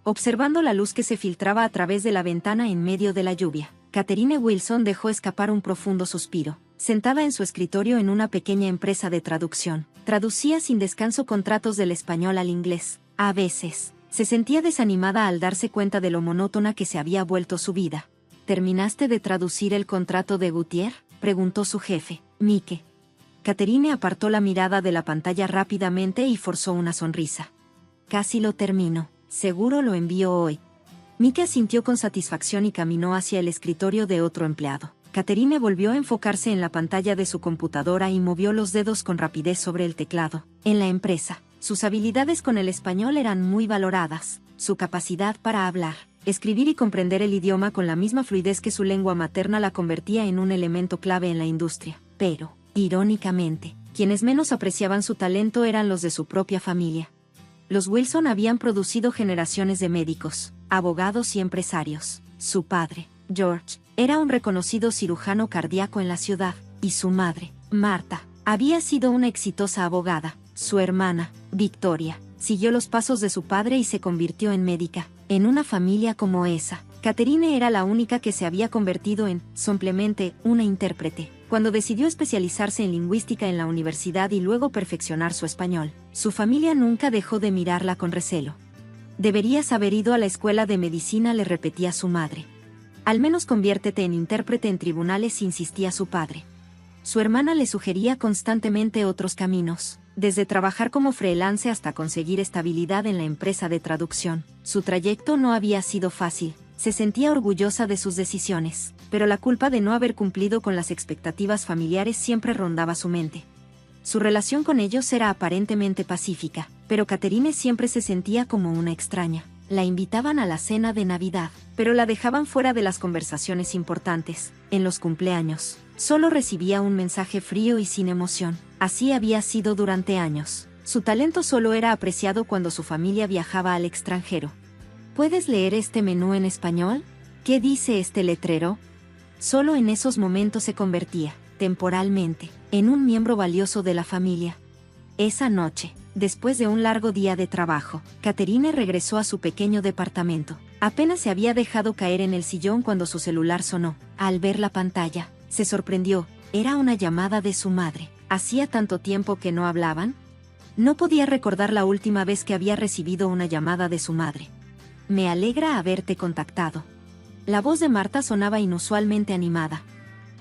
observando la luz que se filtraba a través de la ventana en medio de la lluvia. Catherine Wilson dejó escapar un profundo suspiro. Sentada en su escritorio en una pequeña empresa de traducción, traducía sin descanso contratos del español al inglés. A veces, se sentía desanimada al darse cuenta de lo monótona que se había vuelto su vida. ¿Terminaste de traducir el contrato de Gautier?, preguntó su jefe, Mike. Catherine apartó la mirada de la pantalla rápidamente y forzó una sonrisa. Casi lo termino. Seguro lo envío hoy. Mike asintió con satisfacción y caminó hacia el escritorio de otro empleado. Catherine volvió a enfocarse en la pantalla de su computadora y movió los dedos con rapidez sobre el teclado. En la empresa, sus habilidades con el español eran muy valoradas. Su capacidad para hablar, escribir y comprender el idioma con la misma fluidez que su lengua materna la convertía en un elemento clave en la industria. Pero, irónicamente, quienes menos apreciaban su talento eran los de su propia familia. Los Wilson habían producido generaciones de médicos, abogados y empresarios. Su padre, George, era un reconocido cirujano cardíaco en la ciudad, y su madre, Martha, había sido una exitosa abogada. Su hermana, Victoria, siguió los pasos de su padre y se convirtió en médica. En una familia como esa, Catherine era la única que se había convertido en, simplemente, una intérprete. Cuando decidió especializarse en lingüística en la universidad y luego perfeccionar su español, su familia nunca dejó de mirarla con recelo. Deberías haber ido a la escuela de medicina, le repetía su madre. Al menos conviértete en intérprete en tribunales, insistía su padre. Su hermana le sugería constantemente otros caminos, desde trabajar como freelance hasta conseguir estabilidad en la empresa de traducción. Su trayecto no había sido fácil. Se sentía orgullosa de sus decisiones, pero la culpa de no haber cumplido con las expectativas familiares siempre rondaba su mente. Su relación con ellos era aparentemente pacífica, pero Catherine siempre se sentía como una extraña. La invitaban a la cena de Navidad, pero la dejaban fuera de las conversaciones importantes. En los cumpleaños, solo recibía un mensaje frío y sin emoción. Así había sido durante años. Su talento solo era apreciado cuando su familia viajaba al extranjero. ¿Puedes leer este menú en español? ¿Qué dice este letrero? Solo en esos momentos se convertía, temporalmente, en un miembro valioso de la familia. Esa noche, después de un largo día de trabajo, Catherine regresó a su pequeño departamento. Apenas se había dejado caer en el sillón cuando su celular sonó. Al ver la pantalla, se sorprendió. Era una llamada de su madre. ¿Hacía tanto tiempo que no hablaban? No podía recordar la última vez que había recibido una llamada de su madre. Me alegra haberte contactado. La voz de Martha sonaba inusualmente animada.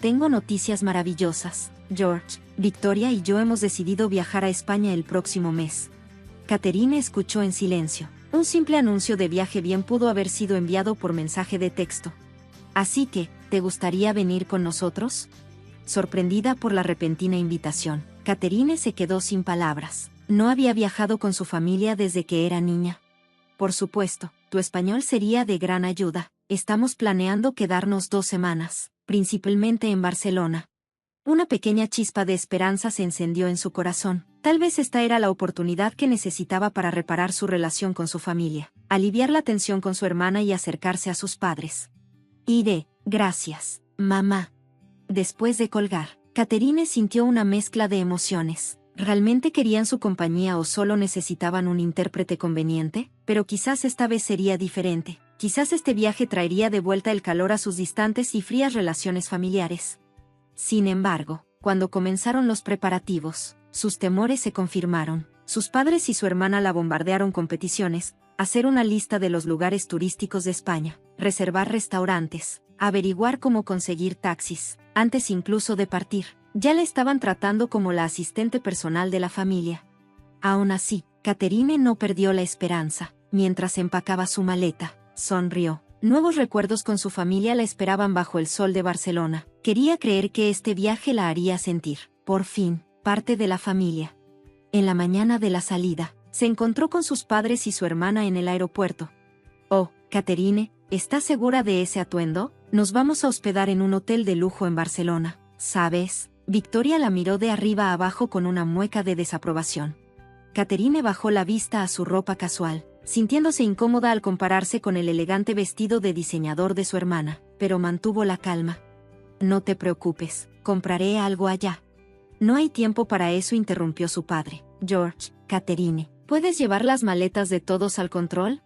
Tengo noticias maravillosas, George. Victoria y yo hemos decidido viajar a España el próximo mes. Catherine escuchó en silencio. Un simple anuncio de viaje bien pudo haber sido enviado por mensaje de texto. Así que, ¿te gustaría venir con nosotros? Sorprendida por la repentina invitación, Catherine se quedó sin palabras. No había viajado con su familia desde que era niña. Por supuesto, tu español sería de gran ayuda. Estamos planeando quedarnos 2 semanas, principalmente en Barcelona. Una pequeña chispa de esperanza se encendió en su corazón. Tal vez esta era la oportunidad que necesitaba para reparar su relación con su familia, aliviar la tensión con su hermana y acercarse a sus padres. Iré, gracias, mamá. Después de colgar, Catherine sintió una mezcla de emociones. ¿Realmente querían su compañía o solo necesitaban un intérprete conveniente? Pero quizás esta vez sería diferente. Quizás este viaje traería de vuelta el calor a sus distantes y frías relaciones familiares. Sin embargo, cuando comenzaron los preparativos, sus temores se confirmaron. Sus padres y su hermana la bombardearon con peticiones, hacer una lista de los lugares turísticos de España, reservar restaurantes, averiguar cómo conseguir taxis, antes incluso de partir. Ya le estaban tratando como la asistente personal de la familia. Aún así, Catherine no perdió la esperanza. Mientras empacaba su maleta, sonrió. Nuevos recuerdos con su familia la esperaban bajo el sol de Barcelona. Quería creer que este viaje la haría sentir, por fin, parte de la familia. En la mañana de la salida, se encontró con sus padres y su hermana en el aeropuerto. Oh, Catherine, ¿estás segura de ese atuendo? Nos vamos a hospedar en un hotel de lujo en Barcelona, ¿sabes? Victoria la miró de arriba a abajo con una mueca de desaprobación. Catherine bajó la vista a su ropa casual, sintiéndose incómoda al compararse con el elegante vestido de diseñador de su hermana, pero mantuvo la calma. No te preocupes, compraré algo allá. No hay tiempo para eso, interrumpió su padre. George, Catherine, ¿puedes llevar las maletas de todos al control?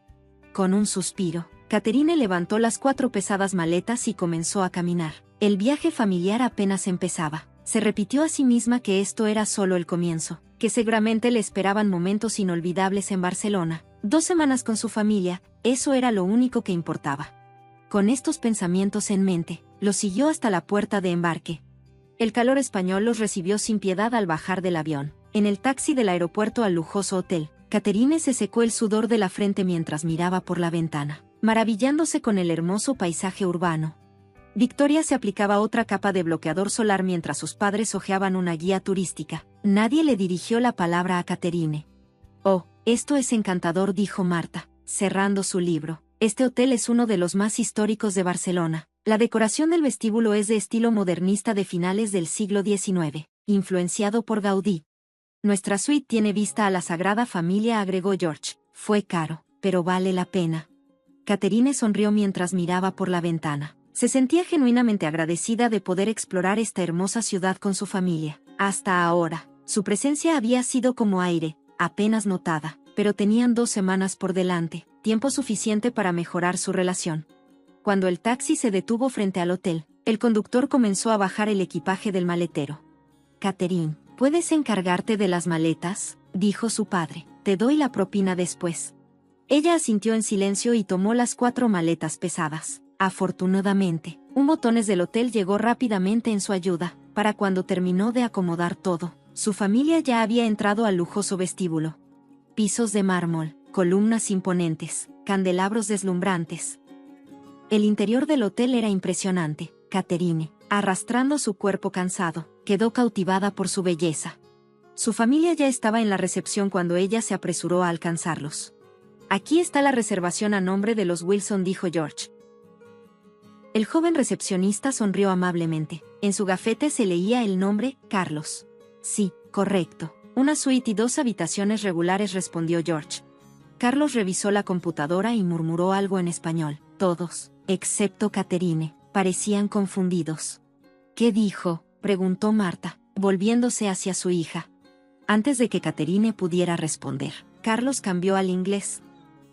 Con un suspiro, Catherine levantó las 4 pesadas maletas y comenzó a caminar. El viaje familiar apenas empezaba. Se repitió a sí misma que esto era solo el comienzo, que seguramente le esperaban momentos inolvidables en Barcelona. 2 semanas con su familia, eso era lo único que importaba. Con estos pensamientos en mente, los siguió hasta la puerta de embarque. El calor español los recibió sin piedad al bajar del avión. En el taxi del aeropuerto al lujoso hotel, Catherine se secó el sudor de la frente mientras miraba por la ventana, maravillándose con el hermoso paisaje urbano. Victoria se aplicaba otra capa de bloqueador solar mientras sus padres hojeaban una guía turística. Nadie le dirigió la palabra a Catherine. «Oh, esto es encantador», dijo Marta, cerrando su libro. «Este hotel es uno de los más históricos de Barcelona. La decoración del vestíbulo es de estilo modernista de finales del siglo XIX, influenciado por Gaudí. Nuestra suite tiene vista a la Sagrada Familia», agregó George. «Fue caro, pero vale la pena». Catherine sonrió mientras miraba por la ventana. Se sentía genuinamente agradecida de poder explorar esta hermosa ciudad con su familia. Hasta ahora, su presencia había sido como aire, apenas notada, pero tenían 2 semanas por delante, tiempo suficiente para mejorar su relación. Cuando el taxi se detuvo frente al hotel, el conductor comenzó a bajar el equipaje del maletero. «Catherine, ¿puedes encargarte de las maletas?», dijo su padre. «Te doy la propina después». Ella asintió en silencio y tomó las 4 maletas pesadas. Afortunadamente, un botones del hotel llegó rápidamente en su ayuda. Para cuando terminó de acomodar todo, su familia ya había entrado al lujoso vestíbulo. Pisos de mármol, columnas imponentes, candelabros deslumbrantes. El interior del hotel era impresionante. Catherine, arrastrando su cuerpo cansado, quedó cautivada por su belleza. Su familia ya estaba en la recepción cuando ella se apresuró a alcanzarlos. «Aquí está la reservación a nombre de los Wilson», dijo George. El joven recepcionista sonrió amablemente. En su gafete se leía el nombre, Carlos. «Sí, correcto. Una suite y 2 habitaciones regulares», respondió George. Carlos revisó la computadora y murmuró algo en español. Todos, excepto Catherine, parecían confundidos. «¿Qué dijo?», preguntó Marta, volviéndose hacia su hija. Antes de que Catherine pudiera responder, Carlos cambió al inglés.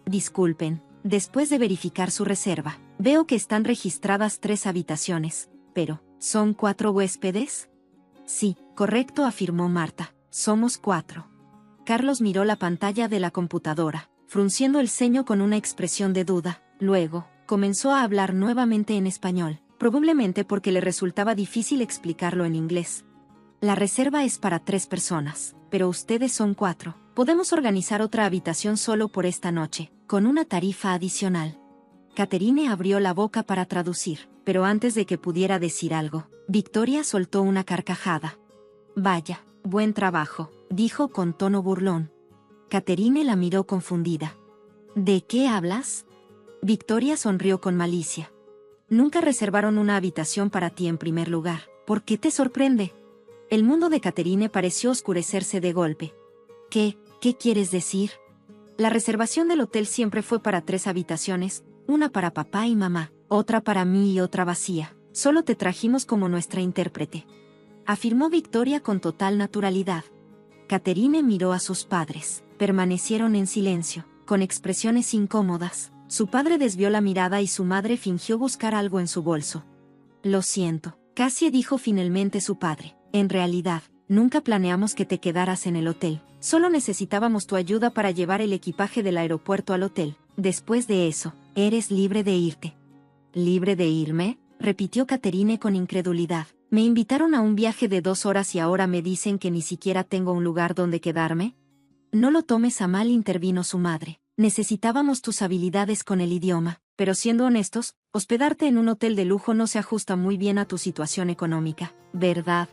«Disculpen, después de verificar su reserva, veo que están registradas 3 habitaciones, pero, ¿son 4 huéspedes?». «Sí, correcto», afirmó Marta. «Somos 4». Carlos miró la pantalla de la computadora, frunciendo el ceño con una expresión de duda. Luego, comenzó a hablar nuevamente en español, probablemente porque le resultaba difícil explicarlo en inglés. «La reserva es para 3 personas, pero ustedes son 4. Podemos organizar otra habitación solo por esta noche, con una tarifa adicional». Catherine abrió la boca para traducir, pero antes de que pudiera decir algo, Victoria soltó una carcajada. «Vaya, buen trabajo», dijo con tono burlón. Catherine la miró confundida. «¿De qué hablas?». Victoria sonrió con malicia. «Nunca reservaron una habitación para ti en primer lugar. ¿Por qué te sorprende?». El mundo de Catherine pareció oscurecerse de golpe. ¿Qué quieres decir?». «La reservación del hotel siempre fue para 3 habitaciones, una para papá y mamá, otra para mí y otra vacía. Solo te trajimos como nuestra intérprete», afirmó Victoria con total naturalidad. Catherine miró a sus padres. Permanecieron en silencio, con expresiones incómodas. Su padre desvió la mirada y su madre fingió buscar algo en su bolso. «Lo siento», casi dijo finalmente su padre. «En realidad, nunca planeamos que te quedaras en el hotel. Solo necesitábamos tu ayuda para llevar el equipaje del aeropuerto al hotel. Después de eso, eres libre de irte». «¿Libre de irme?», repitió Catherine con incredulidad. «Me invitaron a un viaje de 2 horas y ahora me dicen que ni siquiera tengo un lugar donde quedarme». «No lo tomes a mal», intervino su madre. «Necesitábamos tus habilidades con el idioma, pero siendo honestos, hospedarte en un hotel de lujo no se ajusta muy bien a tu situación económica, ¿verdad?».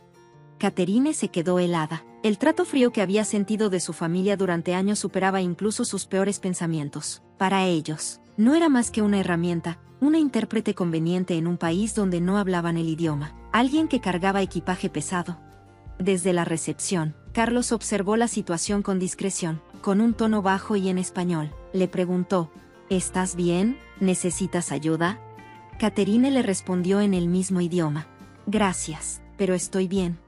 Catherine se quedó helada. El trato frío que había sentido de su familia durante años superaba incluso sus peores pensamientos. Para ellos, no era más que una herramienta, una intérprete conveniente en un país donde no hablaban el idioma, alguien que cargaba equipaje pesado. Desde la recepción, Carlos observó la situación con discreción. Con un tono bajo y en español, le preguntó: «¿Estás bien? ¿Necesitas ayuda?». Catherine le respondió en el mismo idioma: «Gracias, pero estoy bien».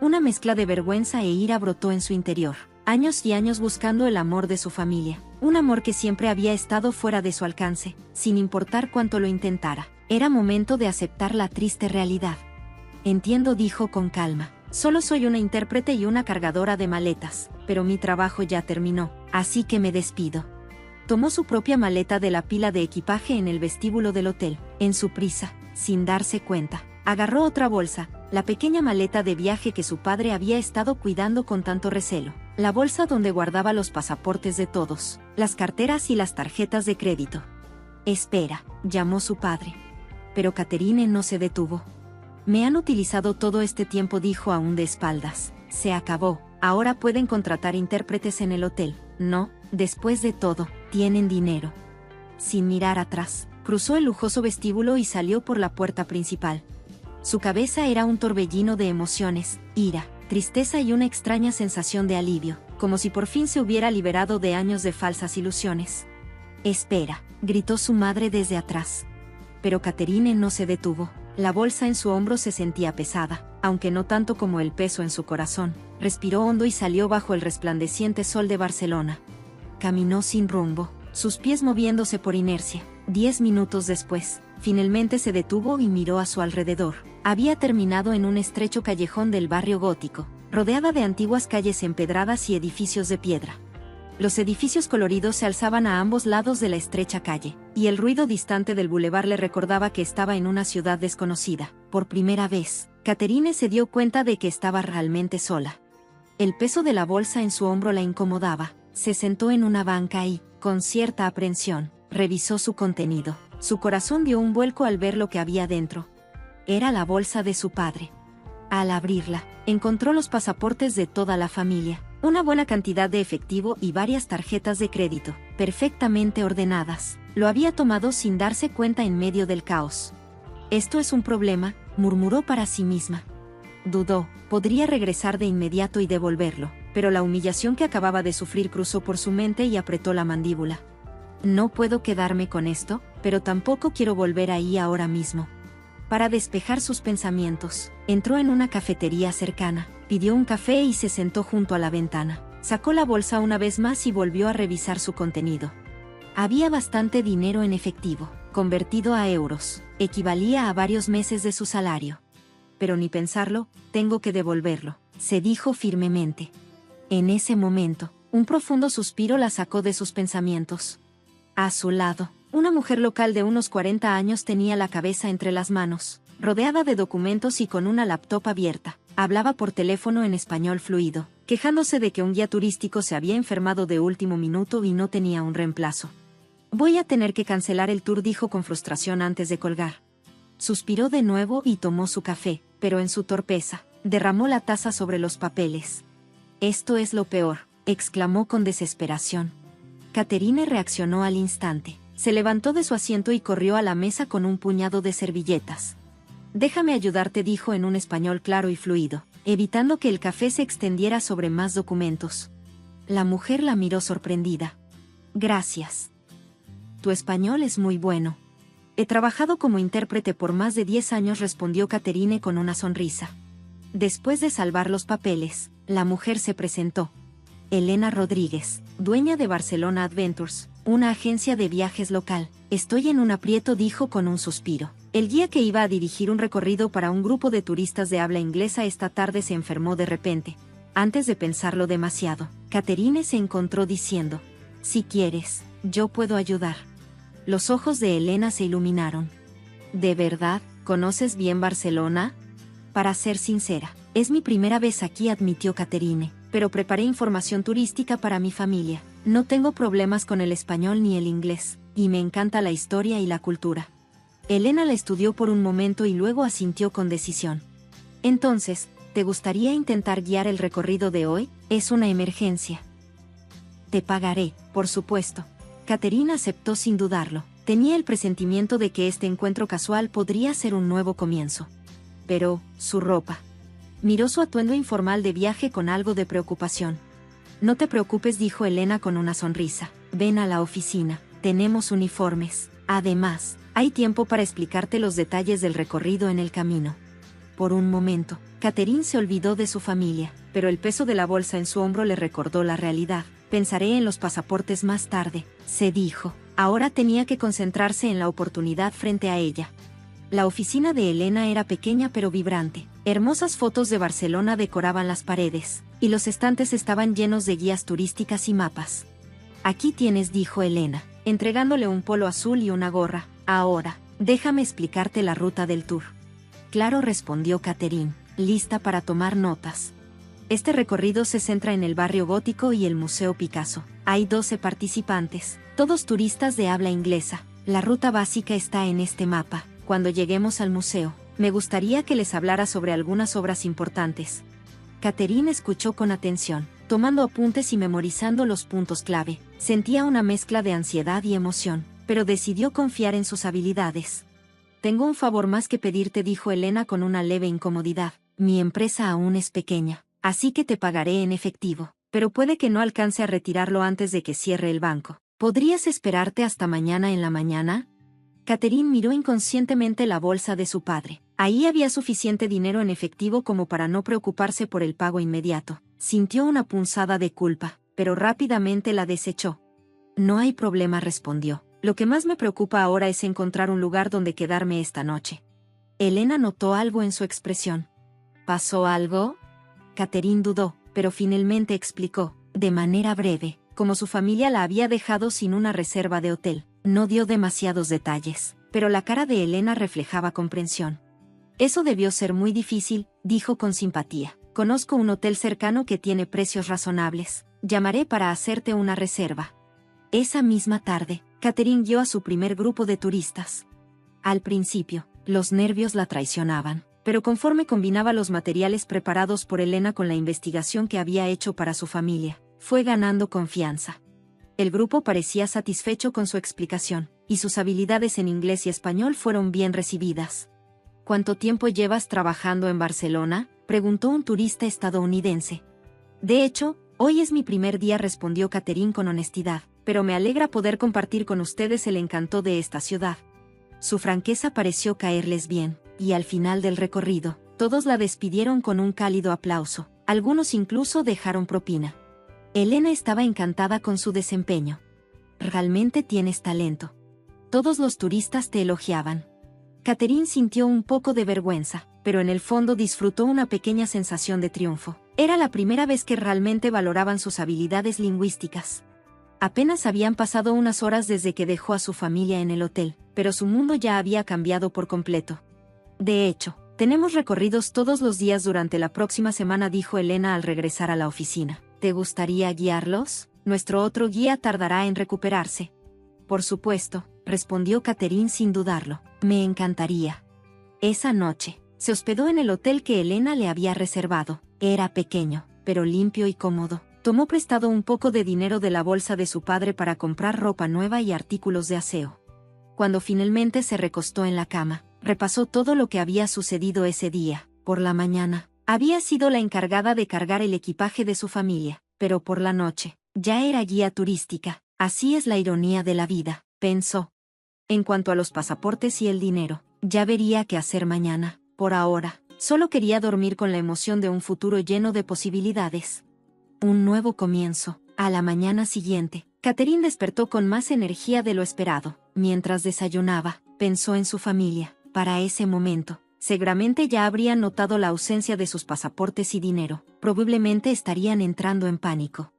Una mezcla de vergüenza e ira brotó en su interior. Años y años buscando el amor de su familia, un amor que siempre había estado fuera de su alcance, sin importar cuánto lo intentara. Era momento de aceptar la triste realidad. Entiendo, dijo con calma. Solo soy una intérprete y una cargadora de maletas, pero mi trabajo ya terminó, así que me despido. Tomó su propia maleta de la pila de equipaje en el vestíbulo del hotel. En su prisa, sin darse cuenta, agarró otra bolsa, la pequeña maleta de viaje que su padre había estado cuidando con tanto recelo. La bolsa donde guardaba los pasaportes de todos, las carteras y las tarjetas de crédito. Espera, llamó su padre. Pero Catherine no se detuvo. Me han utilizado todo este tiempo, dijo aún de espaldas. Se acabó, ahora pueden contratar intérpretes en el hotel. No, después de todo, tienen dinero. Sin mirar atrás, cruzó el lujoso vestíbulo y salió por la puerta principal. Su cabeza era un torbellino de emociones, ira, tristeza y una extraña sensación de alivio, como si por fin se hubiera liberado de años de falsas ilusiones. Espera, gritó su madre desde atrás. Pero Catherine no se detuvo. La bolsa en su hombro se sentía pesada, aunque no tanto como el peso en su corazón. Respiró hondo y salió bajo el resplandeciente sol de Barcelona. Caminó sin rumbo, sus pies moviéndose por inercia. 10 minutos después, finalmente se detuvo y miró a su alrededor. Había terminado en un estrecho callejón del barrio gótico, rodeada de antiguas calles empedradas y edificios de piedra. Los edificios coloridos se alzaban a ambos lados de la estrecha calle, y el ruido distante del bulevar le recordaba que estaba en una ciudad desconocida. Por primera vez, Catherine se dio cuenta de que estaba realmente sola. El peso de la bolsa en su hombro la incomodaba. Se sentó en una banca y, con cierta aprensión, revisó su contenido. Su corazón dio un vuelco al ver lo que había dentro. Era la bolsa de su padre. Al abrirla, encontró los pasaportes de toda la familia, una buena cantidad de efectivo y varias tarjetas de crédito, perfectamente ordenadas. Lo había tomado sin darse cuenta en medio del caos. Esto es un problema, murmuró para sí misma. Dudó, podría regresar de inmediato y devolverlo, pero la humillación que acababa de sufrir cruzó por su mente y apretó la mandíbula. No puedo quedarme con esto, pero tampoco quiero volver ahí ahora mismo. Para despejar sus pensamientos, entró en una cafetería cercana, pidió un café y se sentó junto a la ventana. Sacó la bolsa una vez más y volvió a revisar su contenido. Había bastante dinero en efectivo, convertido a euros, equivalía a varios meses de su salario. Pero ni pensarlo, tengo que devolverlo, se dijo firmemente. En ese momento, un profundo suspiro la sacó de sus pensamientos. A su lado, una mujer local de unos 40 años tenía la cabeza entre las manos, rodeada de documentos y con una laptop abierta. Hablaba por teléfono en español fluido, quejándose de que un guía turístico se había enfermado de último minuto y no tenía un reemplazo. Voy a tener que cancelar el tour, dijo con frustración antes de colgar. Suspiró de nuevo y tomó su café, pero en su torpeza, derramó la taza sobre los papeles. Esto es lo peor, exclamó con desesperación. Catherine reaccionó al instante. Se levantó de su asiento y corrió a la mesa con un puñado de servilletas. Déjame ayudarte, dijo en un español claro y fluido, evitando que el café se extendiera sobre más documentos. La mujer la miró sorprendida. Gracias. Tu español es muy bueno. He trabajado como intérprete por más de 10 años, respondió Catherine con una sonrisa. Después de salvar los papeles, la mujer se presentó. Elena Rodríguez, dueña de Barcelona Adventures, una agencia de viajes local. Estoy en un aprieto, dijo con un suspiro. El guía que iba a dirigir un recorrido para un grupo de turistas de habla inglesa esta tarde se enfermó de repente. Antes de pensarlo demasiado, Catherine se encontró diciendo: si quieres, yo puedo ayudar. Los ojos de Elena se iluminaron. ¿De verdad, conoces bien Barcelona? Para ser sincera, es mi primera vez aquí, admitió Catherine, pero preparé información turística para mi familia. No tengo problemas con el español ni el inglés, y me encanta la historia y la cultura. Elena la estudió por un momento y luego asintió con decisión. Entonces, ¿te gustaría intentar guiar el recorrido de hoy? Es una emergencia. Te pagaré, por supuesto. Catherine aceptó sin dudarlo. Tenía el presentimiento de que este encuentro casual podría ser un nuevo comienzo. Pero, su ropa. Miró su atuendo informal de viaje con algo de preocupación. No te preocupes, dijo Elena con una sonrisa. Ven a la oficina, tenemos uniformes. Además, hay tiempo para explicarte los detalles del recorrido en el camino. Por un momento, Catherine se olvidó de su familia, pero el peso de la bolsa en su hombro le recordó la realidad. Pensaré en los pasaportes más tarde, se dijo. Ahora tenía que concentrarse en la oportunidad frente a ella. La oficina de Elena era pequeña pero vibrante. Hermosas fotos de Barcelona decoraban las paredes, y los estantes estaban llenos de guías turísticas y mapas. Aquí tienes, dijo Elena, entregándole un polo azul y una gorra. Ahora, déjame explicarte la ruta del tour. Claro, respondió Catherine, lista para tomar notas. Este recorrido se centra en el barrio gótico y el Museo Picasso. Hay 12 participantes, todos turistas de habla inglesa. La ruta básica está en este mapa. Cuando lleguemos al museo, me gustaría que les hablara sobre algunas obras importantes. Catherine escuchó con atención, tomando apuntes y memorizando los puntos clave. Sentía una mezcla de ansiedad y emoción, pero decidió confiar en sus habilidades. Tengo un favor más que pedirte, dijo Elena con una leve incomodidad. Mi empresa aún es pequeña, así que te pagaré en efectivo, pero puede que no alcance a retirarlo antes de que cierre el banco. ¿Podrías esperarte hasta mañana en la mañana? Catherine miró inconscientemente la bolsa de su padre. Ahí había suficiente dinero en efectivo como para no preocuparse por el pago inmediato. Sintió una punzada de culpa, pero rápidamente la desechó. No hay problema, respondió. Lo que más me preocupa ahora es encontrar un lugar donde quedarme esta noche. Elena notó algo en su expresión. ¿Pasó algo? Catherine dudó, pero finalmente explicó, de manera breve, cómo su familia la había dejado sin una reserva de hotel. No dio demasiados detalles, pero la cara de Elena reflejaba comprensión. Eso debió ser muy difícil, dijo con simpatía. Conozco un hotel cercano que tiene precios razonables. Llamaré para hacerte una reserva. Esa misma tarde, Catherine guió a su primer grupo de turistas. Al principio, los nervios la traicionaban, pero conforme combinaba los materiales preparados por Elena con la investigación que había hecho para su familia, fue ganando confianza. El grupo parecía satisfecho con su explicación, y sus habilidades en inglés y español fueron bien recibidas. ¿Cuánto tiempo llevas trabajando en Barcelona?, preguntó un turista estadounidense. De hecho, hoy es mi primer día, respondió Catherine con honestidad, pero me alegra poder compartir con ustedes el encanto de esta ciudad. Su franqueza pareció caerles bien, y al final del recorrido, todos la despidieron con un cálido aplauso. Algunos incluso dejaron propina. Elena estaba encantada con su desempeño. Realmente tienes talento. Todos los turistas te elogiaban. Catherine sintió un poco de vergüenza, pero en el fondo disfrutó una pequeña sensación de triunfo. Era la primera vez que realmente valoraban sus habilidades lingüísticas. Apenas habían pasado unas horas desde que dejó a su familia en el hotel, pero su mundo ya había cambiado por completo. De hecho, tenemos recorridos todos los días durante la próxima semana, dijo Elena al regresar a la oficina. ¿Te gustaría guiarlos? Nuestro otro guía tardará en recuperarse. Por supuesto, respondió Catherine sin dudarlo. Me encantaría. Esa noche, se hospedó en el hotel que Elena le había reservado. Era pequeño, pero limpio y cómodo. Tomó prestado un poco de dinero de la bolsa de su padre para comprar ropa nueva y artículos de aseo. Cuando finalmente se recostó en la cama, repasó todo lo que había sucedido ese día. Por la mañana, había sido la encargada de cargar el equipaje de su familia, pero por la noche, ya era guía turística. Así es la ironía de la vida, pensó. En cuanto a los pasaportes y el dinero, ya vería qué hacer mañana. Por ahora, solo quería dormir con la emoción de un futuro lleno de posibilidades. Un nuevo comienzo. A la mañana siguiente, Catherine despertó con más energía de lo esperado. Mientras desayunaba, pensó en su familia. Para ese momento, seguramente ya habrían notado la ausencia de sus pasaportes y dinero. Probablemente estarían entrando en pánico.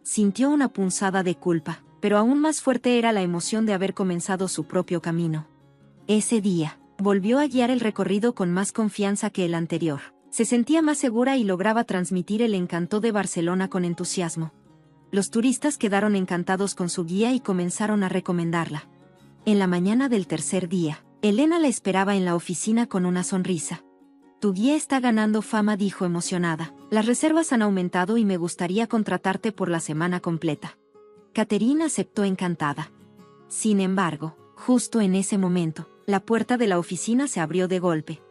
Sintió una punzada de culpa, pero aún más fuerte era la emoción de haber comenzado su propio camino. Ese día, volvió a guiar el recorrido con más confianza que el anterior. Se sentía más segura y lograba transmitir el encanto de Barcelona con entusiasmo. Los turistas quedaron encantados con su guía y comenzaron a recomendarla. En la mañana del tercer día, Elena la esperaba en la oficina con una sonrisa. Tu guía está ganando fama, dijo emocionada. Las reservas han aumentado y me gustaría contratarte por la semana completa. Catherine aceptó encantada. Sin embargo, justo en ese momento, la puerta de la oficina se abrió de golpe.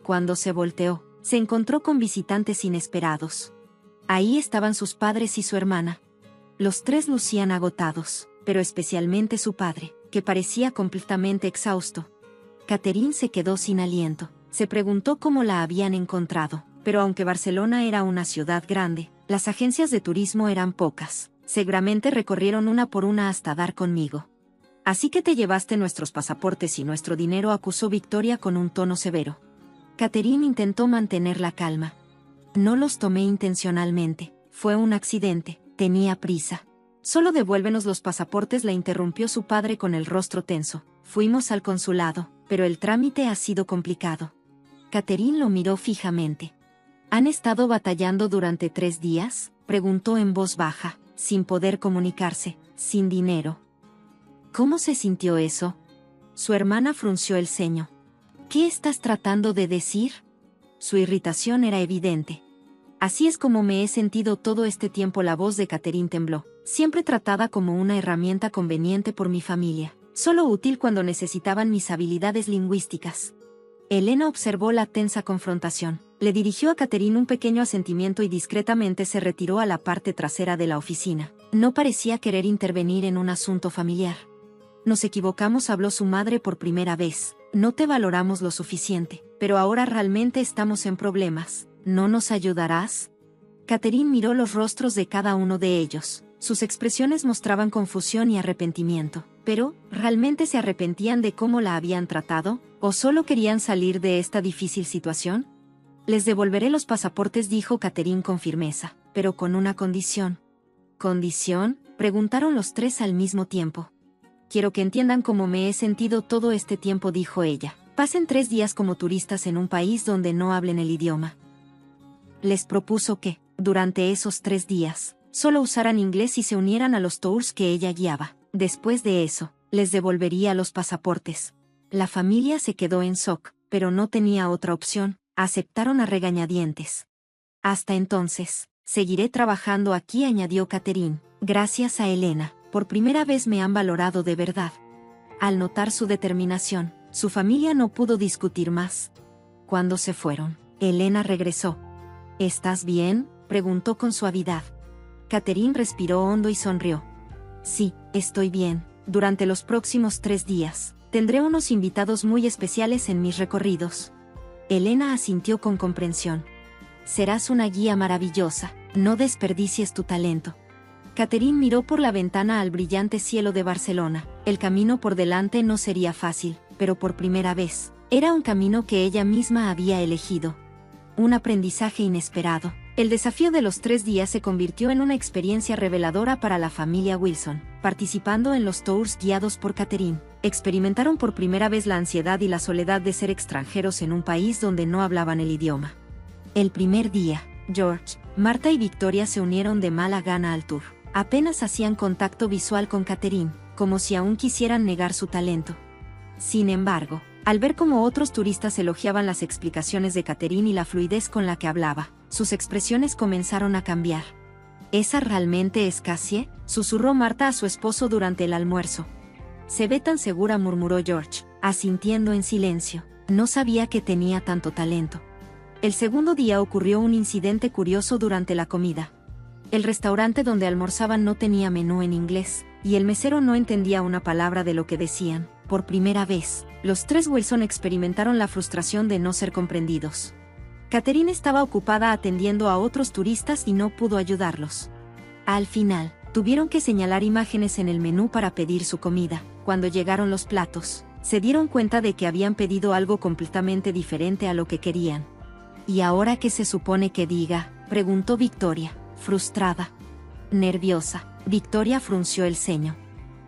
Cuando se volteó, se encontró con visitantes inesperados. Ahí estaban sus padres y su hermana. Los tres lucían agotados, pero especialmente su padre, que parecía completamente exhausto. Catherine se quedó sin aliento. Se preguntó cómo la habían encontrado. pero aunque Barcelona era una ciudad grande, las agencias de turismo eran pocas. Seguramente recorrieron una por una hasta dar conmigo. Así que te llevaste nuestros pasaportes y nuestro dinero, acusó Victoria con un tono severo. Catherine intentó mantener la calma. No los tomé intencionalmente, fue un accidente, tenía prisa. Solo devuélvenos los pasaportes, la interrumpió su padre con el rostro tenso. Fuimos al consulado, pero el trámite ha sido complicado. Catherine lo miró fijamente. ¿Han estado batallando durante 3 días? Preguntó en voz baja, sin poder comunicarse, sin dinero. ¿Cómo se sintió eso? Su hermana frunció el ceño. ¿Qué estás tratando de decir? Su irritación era evidente. Así es como me he sentido todo este tiempo. La voz de Catherine tembló, siempre tratada como una herramienta conveniente por mi familia, solo útil cuando necesitaban mis habilidades lingüísticas. Elena observó la tensa confrontación, le dirigió a Catherine un pequeño asentimiento y discretamente se retiró a la parte trasera de la oficina. No parecía querer intervenir en un asunto familiar. Nos equivocamos, habló su madre por primera vez. No te valoramos lo suficiente, pero ahora realmente estamos en problemas. ¿No nos ayudarás? Catherine miró los rostros de cada uno de ellos. Sus expresiones mostraban confusión y arrepentimiento. Pero, ¿realmente se arrepentían de cómo la habían tratado? ¿O solo querían salir de esta difícil situación? Les devolveré los pasaportes, dijo Catherine con firmeza, pero con una condición. ¿Condición?, preguntaron los tres al mismo tiempo. Quiero que entiendan cómo me he sentido todo este tiempo, dijo ella. Pasen 3 días como turistas en un país donde no hablen el idioma. Les propuso que, durante esos 3 días, solo usaran inglés y se unieran a los tours que ella guiaba. Después de eso, les devolvería los pasaportes. La familia se quedó en shock, pero no tenía otra opción. Aceptaron a regañadientes. Hasta entonces, seguiré trabajando aquí, añadió Catherine. Gracias a Elena, por primera vez me han valorado de verdad. Al notar su determinación, su familia no pudo discutir más. Cuando se fueron, Elena regresó. ¿Estás bien?, preguntó con suavidad. Catherine respiró hondo y sonrió. Sí, estoy bien. Durante los próximos 3 días, tendré unos invitados muy especiales en mis recorridos. Elena asintió con comprensión. Serás una guía maravillosa, no desperdicies tu talento. Catherine miró por la ventana al brillante cielo de Barcelona. El camino por delante no sería fácil, pero por primera vez, era un camino que ella misma había elegido. Un aprendizaje inesperado. El desafío de los 3 días se convirtió en una experiencia reveladora para la familia Wilson. Participando en los tours guiados por Catherine, experimentaron por primera vez la ansiedad y la soledad de ser extranjeros en un país donde no hablaban el idioma. El primer día, George, Marta y Victoria se unieron de mala gana al tour. Apenas hacían contacto visual con Catherine, como si aún quisieran negar su talento. Sin embargo, al ver cómo otros turistas elogiaban las explicaciones de Catherine y la fluidez con la que hablaba, sus expresiones comenzaron a cambiar. ¿Esa realmente es Cassie?, susurró Marta a su esposo durante el almuerzo. Se ve tan segura, murmuró George, asintiendo en silencio. No sabía que tenía tanto talento. El segundo día ocurrió un incidente curioso durante la comida. El restaurante donde almorzaban no tenía menú en inglés, y el mesero no entendía una palabra de lo que decían. Por primera vez, los 3 Wilson experimentaron la frustración de no ser comprendidos. Catherine estaba ocupada atendiendo a otros turistas y no pudo ayudarlos. Al final, tuvieron que señalar imágenes en el menú para pedir su comida. Cuando llegaron los platos, se dieron cuenta de que habían pedido algo completamente diferente a lo que querían. ¿Y ahora qué se supone que diga?, preguntó Victoria, frustrada. Nerviosa, Victoria frunció el ceño.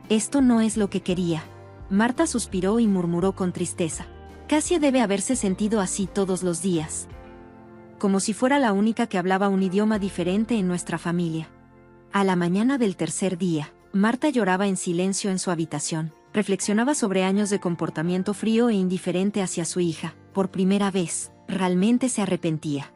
Esto no es lo que quería. Marta suspiró y murmuró con tristeza. Cassie debe haberse sentido así todos los días. Como si fuera la única que hablaba un idioma diferente en nuestra familia. A la mañana del tercer día, Marta lloraba en silencio en su habitación. Reflexionaba sobre años de comportamiento frío e indiferente hacia su hija. Por primera vez, realmente se arrepentía.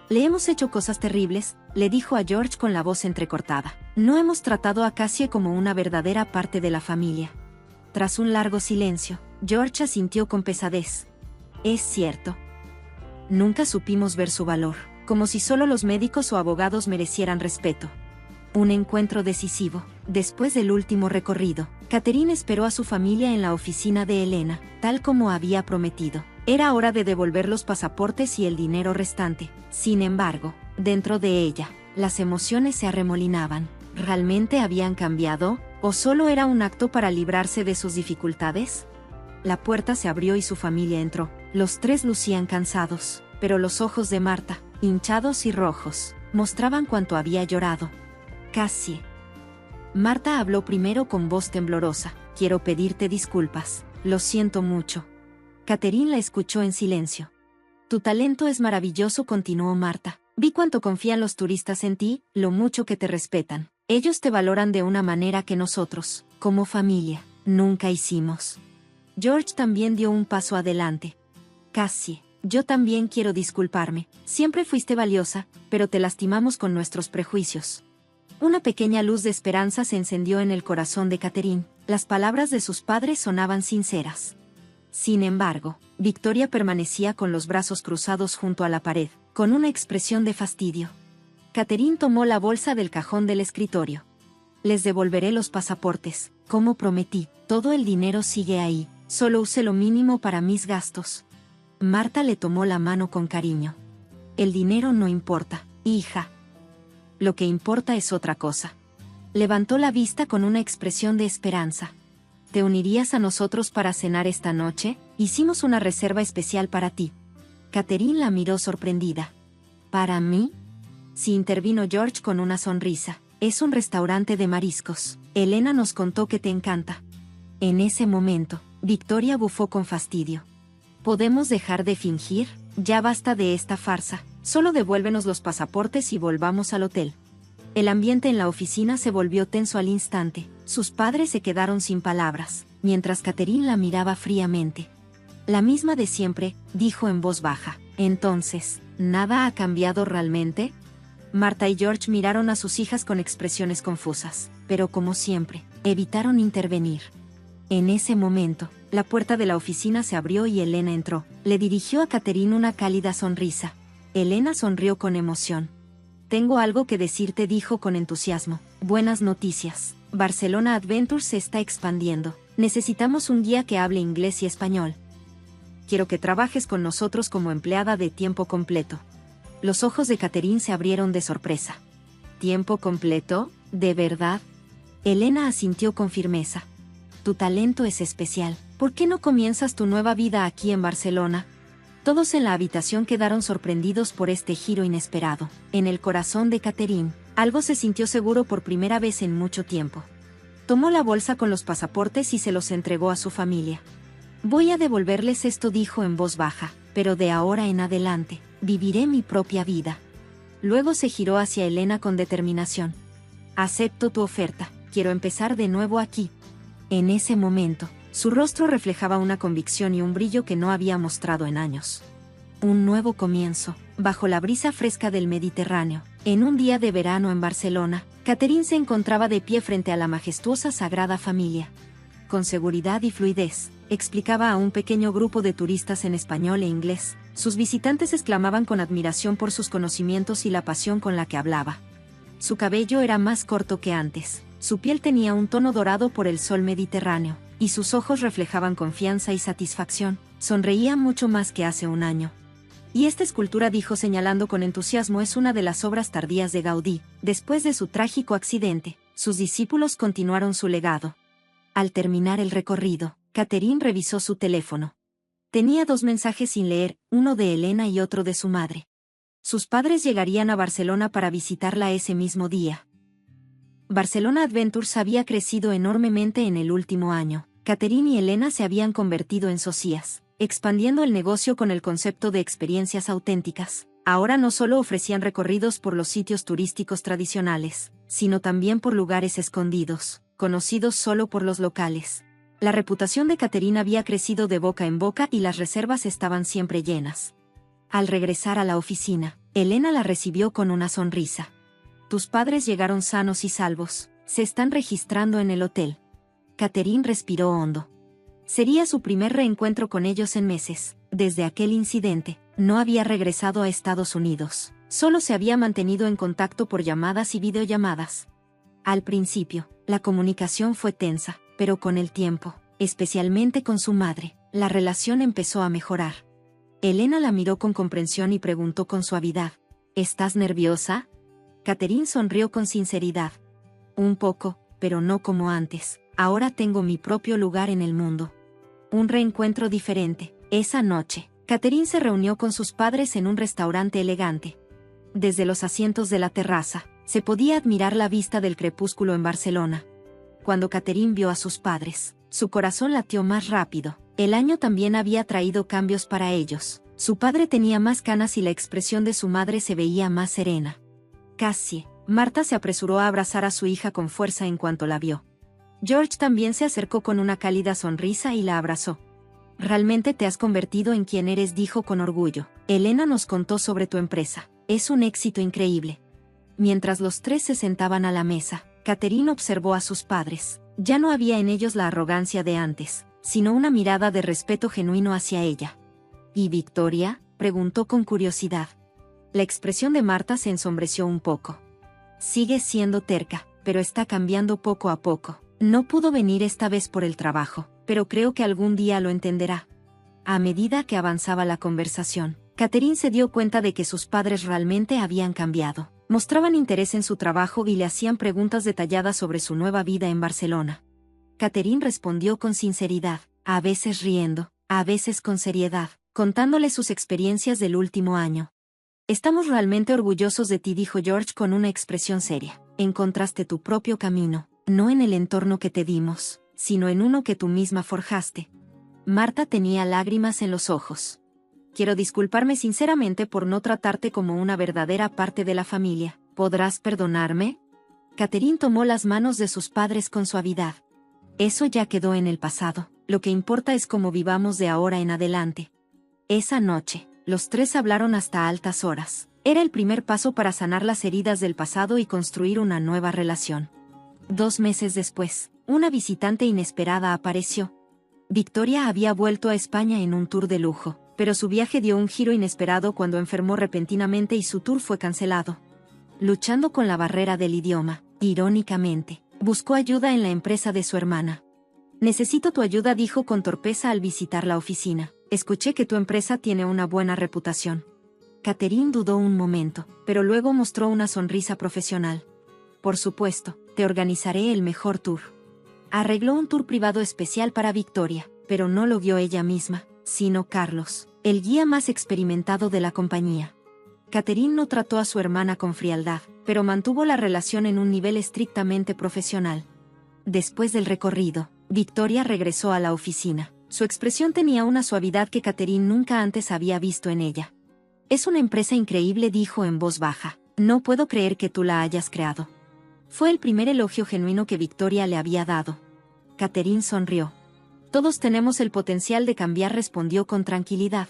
Le hemos hecho cosas terribles, le dijo a George con la voz entrecortada. No hemos tratado a Cassie como una verdadera parte de la familia. Tras un largo silencio, George asintió con pesadez. Es cierto. Nunca supimos ver su valor, como si solo los médicos o abogados merecieran respeto. Un encuentro decisivo. Después del último recorrido, Catherine esperó a su familia en la oficina de Elena, tal como había prometido. Era hora de devolver los pasaportes y el dinero restante. Sin embargo, dentro de ella, las emociones se arremolinaban. ¿Realmente habían cambiado? ¿O solo era un acto para librarse de sus dificultades? La puerta se abrió y su familia entró. Los tres lucían cansados, pero los ojos de Marta, hinchados y rojos, mostraban cuánto había llorado. Cassie. Marta habló primero con voz temblorosa. Quiero pedirte disculpas. Lo siento mucho. Catherine la escuchó en silencio. Tu talento es maravilloso, continuó Marta. Vi cuánto confían los turistas en ti, lo mucho que te respetan. Ellos te valoran de una manera que nosotros, como familia, nunca hicimos. George también dio un paso adelante. Cassie, yo también quiero disculparme. Siempre fuiste valiosa, pero te lastimamos con nuestros prejuicios. Una pequeña luz de esperanza se encendió en el corazón de Catherine. Las palabras de sus padres sonaban sinceras. Sin embargo, Victoria permanecía con los brazos cruzados junto a la pared, con una expresión de fastidio. Catherine tomó la bolsa del cajón del escritorio. Les devolveré los pasaportes, como prometí. Todo el dinero sigue ahí, solo use lo mínimo para mis gastos. Marta le tomó la mano con cariño. El dinero no importa, hija. Lo que importa es otra cosa. Levantó la vista con una expresión de esperanza. ¿Te unirías a nosotros para cenar esta noche? Hicimos una reserva especial para ti. Catherine la miró sorprendida. ¿Para mí? Sí, intervino George con una sonrisa. Es un restaurante de mariscos. Elena nos contó que te encanta. En ese momento, Victoria bufó con fastidio. ¿Podemos dejar de fingir? Ya basta de esta farsa. Solo devuélvenos los pasaportes y volvamos al hotel. El ambiente en la oficina se volvió tenso al instante. Sus padres se quedaron sin palabras, mientras Catherine la miraba fríamente. La misma de siempre, dijo en voz baja. Entonces, ¿nada ha cambiado realmente? Marta y George miraron a sus hijas con expresiones confusas, pero como siempre, evitaron intervenir. En ese momento, la puerta de la oficina se abrió y Elena entró. Le dirigió a Catherine una cálida sonrisa. Elena sonrió con emoción. Tengo algo que decirte, dijo con entusiasmo. Buenas noticias. Barcelona Adventures se está expandiendo. Necesitamos un guía que hable inglés y español. Quiero que trabajes con nosotros como empleada de tiempo completo. Los ojos de Catherine se abrieron de sorpresa. ¿Tiempo completo? ¿De verdad? Elena asintió con firmeza. Tu talento es especial. ¿Por qué no comienzas tu nueva vida aquí en Barcelona? Todos en la habitación quedaron sorprendidos por este giro inesperado. En el corazón de Catherine, algo se sintió seguro por primera vez en mucho tiempo. Tomó la bolsa con los pasaportes y se los entregó a su familia. Voy a devolverles esto, dijo en voz baja, pero de ahora en adelante, viviré mi propia vida. Luego se giró hacia Elena con determinación. Acepto tu oferta, quiero empezar de nuevo aquí. En ese momento, su rostro reflejaba una convicción y un brillo que no había mostrado en años. Un nuevo comienzo, bajo la brisa fresca del Mediterráneo. En un día de verano en Barcelona, Catherine se encontraba de pie frente a la majestuosa Sagrada Familia. Con seguridad y fluidez, explicaba a un pequeño grupo de turistas en español e inglés. Sus visitantes exclamaban con admiración por sus conocimientos y la pasión con la que hablaba. Su cabello era más corto que antes, su piel tenía un tono dorado por el sol mediterráneo, y sus ojos reflejaban confianza y satisfacción. Sonreía mucho más que hace un año. Y esta escultura, dijo señalando con entusiasmo, es una de las obras tardías de Gaudí. Después de su trágico accidente, sus discípulos continuaron su legado. Al terminar el recorrido, Catherine revisó su teléfono. Tenía 2 mensajes sin leer, uno de Elena y otro de su madre. Sus padres llegarían a Barcelona para visitarla ese mismo día. Barcelona Adventures había crecido enormemente en el último año. Catherine y Elena se habían convertido en socias, expandiendo el negocio con el concepto de experiencias auténticas. Ahora no solo ofrecían recorridos por los sitios turísticos tradicionales, sino también por lugares escondidos, conocidos solo por los locales. La reputación de Catherine había crecido de boca en boca y las reservas estaban siempre llenas. Al regresar a la oficina, Elena la recibió con una sonrisa. Tus padres llegaron sanos y salvos, se están registrando en el hotel. Catherine respiró hondo. Sería su primer reencuentro con ellos en meses. Desde aquel incidente, no había regresado a Estados Unidos. Solo se había mantenido en contacto por llamadas y videollamadas. Al principio, la comunicación fue tensa, pero con el tiempo, especialmente con su madre, la relación empezó a mejorar. Elena la miró con comprensión y preguntó con suavidad: ¿Estás nerviosa? Catherine sonrió con sinceridad. Un poco, pero no como antes. Ahora tengo mi propio lugar en el mundo. Un reencuentro diferente. Esa noche, Catherine se reunió con sus padres en un restaurante elegante. Desde los asientos de la terraza, se podía admirar la vista del crepúsculo en Barcelona. Cuando Catherine vio a sus padres, su corazón latió más rápido. El año también había traído cambios para ellos. Su padre tenía más canas y la expresión de su madre se veía más serena. Cassie. Marta se apresuró a abrazar a su hija con fuerza en cuanto la vio. George también se acercó con una cálida sonrisa y la abrazó. Realmente te has convertido en quien eres, dijo con orgullo. Elena nos contó sobre tu empresa. Es un éxito increíble. Mientras los tres se sentaban a la mesa, Catherine observó a sus padres. Ya no había en ellos la arrogancia de antes, sino una mirada de respeto genuino hacia ella. ¿Y Victoria?, preguntó con curiosidad. La expresión de Marta se ensombreció un poco. Sigue siendo terca, pero está cambiando poco a poco. No pudo venir esta vez por el trabajo, pero creo que algún día lo entenderá. A medida que avanzaba la conversación, Catherine se dio cuenta de que sus padres realmente habían cambiado. Mostraban interés en su trabajo y le hacían preguntas detalladas sobre su nueva vida en Barcelona. Catherine respondió con sinceridad, a veces riendo, a veces con seriedad, contándole sus experiencias del último año. Estamos realmente orgullosos de ti, dijo George con una expresión seria. Encontraste tu propio camino, no en el entorno que te dimos, sino en uno que tú misma forjaste. Marta tenía lágrimas en los ojos. Quiero disculparme sinceramente por no tratarte como una verdadera parte de la familia. ¿Podrás perdonarme? Catherine tomó las manos de sus padres con suavidad. Eso ya quedó en el pasado. Lo que importa es cómo vivamos de ahora en adelante. Esa noche, los tres hablaron hasta altas horas. Era el primer paso para sanar las heridas del pasado y construir una nueva relación. 2 meses después, una visitante inesperada apareció. Victoria había vuelto a España en un tour de lujo, pero su viaje dio un giro inesperado cuando enfermó repentinamente y su tour fue cancelado. Luchando con la barrera del idioma, irónicamente, buscó ayuda en la empresa de su hermana. Necesito tu ayuda, dijo con torpeza al visitar la oficina. Escuché que tu empresa tiene una buena reputación. Catherine dudó un momento, pero luego mostró una sonrisa profesional. Por supuesto, te organizaré el mejor tour. Arregló un tour privado especial para Victoria, pero no lo guió ella misma, sino Carlos, el guía más experimentado de la compañía. Catherine no trató a su hermana con frialdad, pero mantuvo la relación en un nivel estrictamente profesional. Después del recorrido, Victoria regresó a la oficina. Su expresión tenía una suavidad que Catherine nunca antes había visto en ella. Es una empresa increíble, dijo en voz baja. No puedo creer que tú la hayas creado. Fue el primer elogio genuino que Victoria le había dado. Catherine sonrió. Todos tenemos el potencial de cambiar, respondió con tranquilidad.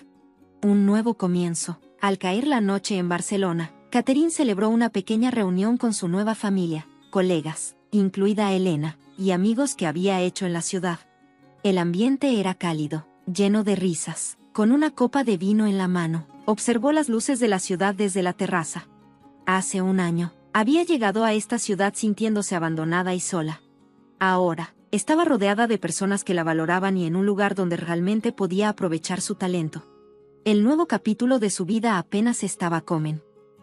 Un nuevo comienzo. Al caer la noche en Barcelona, Catherine celebró una pequeña reunión con su nueva familia, colegas, incluida Elena, y amigos que había hecho en la ciudad. El ambiente era cálido, lleno de risas. Con una copa de vino en la mano, observó las luces de la ciudad desde la terraza. Hace un año, había llegado a esta ciudad sintiéndose abandonada y sola. Ahora, estaba rodeada de personas que la valoraban y en un lugar donde realmente podía aprovechar su talento. El nuevo capítulo de su vida apenas estaba comenzando.